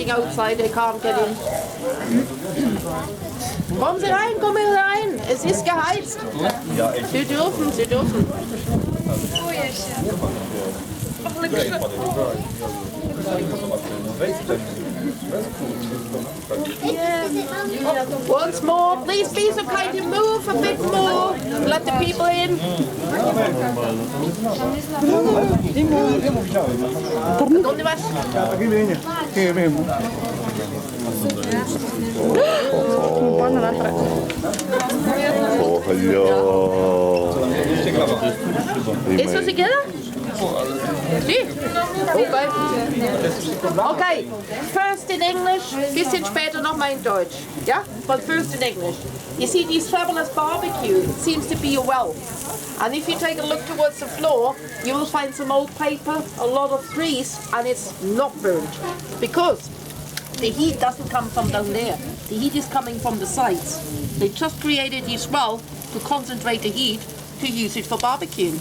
waiting outside, they can't get in. Kommen Sie rein, kommen Sie rein. Es ist geheizt. Sie dürfen, Sie dürfen. Once more, please be so kind to move a bit more. Let the people in. ¿Dónde vas? ¿Eso se queda? Sí. Okay. Okay. First in English, bisschen später nochmal in Deutsch. Yeah? But first in English. You see, this fabulous barbecue seems to be a well. And if you take a look towards the floor, you will find some old paper, a lot of trees, and it's not burnt. Because the heat doesn't come from down there. The heat is coming from the sides. They just created this well to concentrate the heat to use it for barbecuing.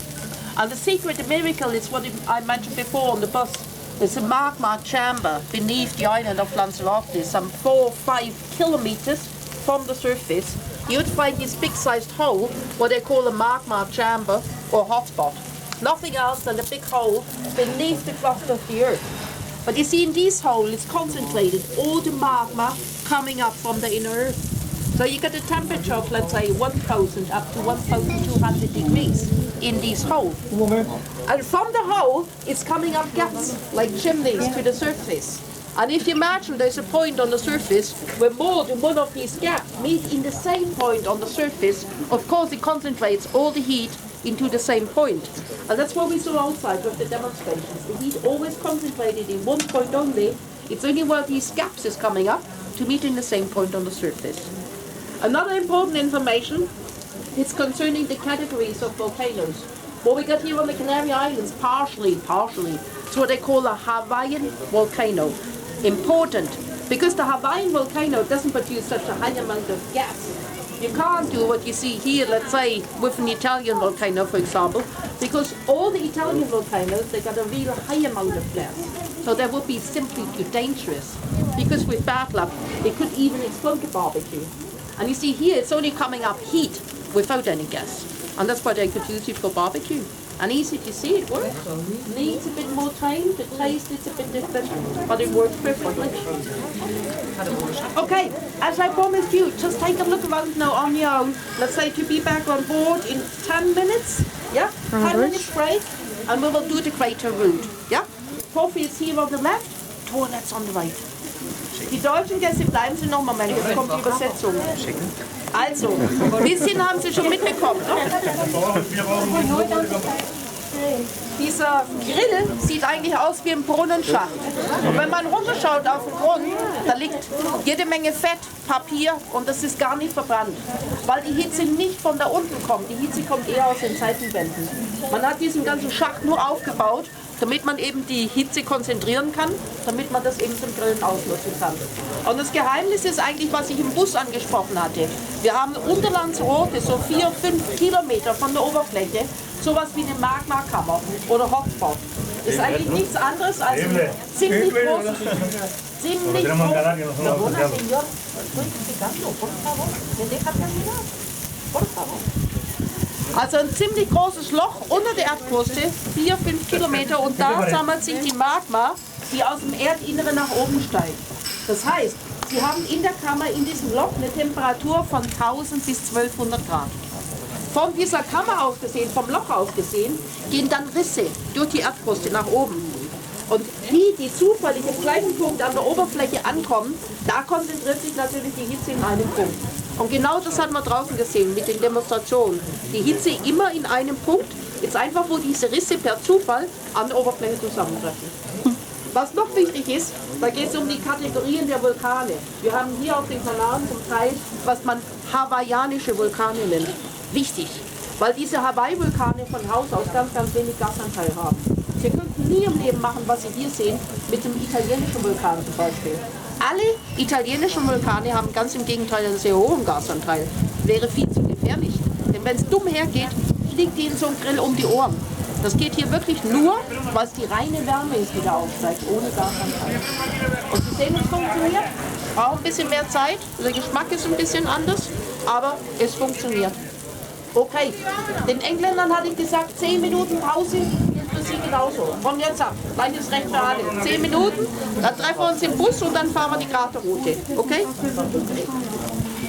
And the secret, the miracle, is what I mentioned before on the bus. There's a magma chamber beneath the island of Lanzarote, some 4 or 5 kilometers from the surface. You'd find this big-sized hole, what they call a magma chamber or hotspot. Nothing else than a big hole beneath the crust of the earth. But you see, in this hole, it's concentrated all the magma coming up from the inner earth. So you get a temperature of, let's say, 1,000 up to 1,200 degrees in this hole. And from the hole, it's coming up gas, like chimneys, to the surface. And if you imagine there's a point on the surface where more than one of these gaps meet in the same point on the surface, of course it concentrates all the heat into the same point. And that's what we saw outside with the demonstrations. The heat always concentrated in one point only. It's only where these gaps is coming up to meet in the same point on the surface. Another important information is concerning the categories of volcanoes. What we got here on the Canary Islands, partially, it's what they call a Hawaiian volcano. Important, because the Hawaiian volcano doesn't produce such a high amount of gas. You can't do what you see here, let's say, with an Italian volcano, for example, because all the Italian volcanoes, they got a real high amount of gas. So that would be simply too dangerous, because with bad luck, it could even explode the barbecue. And you see here, it's only coming up heat without any gas. And that's why they could use it for barbecue. And easy to see, it works. Needs a bit more time, the taste is a bit different, but it works perfectly. Okay, as I promised you, just take a look around now on your own. Let's say to be back on board in 10 minutes. Yeah, 10 minutes break, and we will do the greater route. Yeah, coffee is here on the left, toilets on the right. Die deutschen Gäste, bleiben Sie noch einen Moment, jetzt kommt die Übersetzung. Also, ein bisschen haben Sie schon mitbekommen, ne? Dieser Grill sieht eigentlich aus wie ein Brunnenschacht. Und wenn man runterschaut auf den Grund, da liegt jede Menge Fett, Papier und das ist gar nicht verbrannt. Weil die Hitze nicht von da unten kommt, die Hitze kommt eher aus den Seitenwänden. Man hat diesen ganzen Schacht nur aufgebaut, damit man eben die Hitze konzentrieren kann, damit man das eben zum Grillen ausnutzen kann. Und das Geheimnis ist eigentlich, was ich im Bus angesprochen hatte. Wir haben unter Lanzarote, so 4-5 Kilometer von der Oberfläche, sowas wie eine Magmakammer oder Hotspot. Das ist eigentlich nichts anderes als ein ziemlich großes, also ein ziemlich großes Loch unter der Erdkruste, 4-5 Kilometer, und da sammelt sich die Magma, die aus dem Erdinneren nach oben steigt. Das heißt, Sie haben in der Kammer, in diesem Loch, eine Temperatur von 1000 bis 1200 Grad. Von dieser Kammer aus gesehen, vom Loch aus gesehen, gehen dann Risse durch die Erdkruste nach oben. Und die zufällig im gleichen Punkt an der Oberfläche ankommen, da konzentriert sich natürlich die Hitze in einem Punkt. Und genau das hat man draußen gesehen mit den Demonstrationen. Die Hitze immer in einem Punkt, jetzt einfach, wo diese Risse per Zufall an der Oberfläche zusammentreffen. Was noch wichtig ist, da geht es um die Kategorien der Vulkane. Wir haben hier auf den Kanaren zum Teil, was man hawaiianische Vulkane nennt. Wichtig, weil diese Hawaii-Vulkane von Haus aus ganz wenig Gasanteil haben. Sie könnten nie im Leben machen, was Sie hier sehen, mit dem italienischen Vulkan zum Beispiel. Alle italienischen Vulkane haben ganz im Gegenteil einen sehr hohen Gasanteil. Wäre viel zu gefährlich. Denn wenn es dumm hergeht, fliegt Ihnen so ein Grill um die Ohren. Das geht hier wirklich nur, weil es die reine Wärme ist, die da aufsteigt, ohne gar keinen Fall. Und Sie sehen, es funktioniert. Braucht ein bisschen mehr Zeit. Der Geschmack ist ein bisschen anders, aber es funktioniert. Okay, den Engländern hatte ich gesagt, 10 Minuten Pause ist für Sie genauso. Von jetzt ab, gleich ist recht für alle. 10 Minuten, dann treffen wir uns im Bus und dann fahren wir die Garte Route. Okay?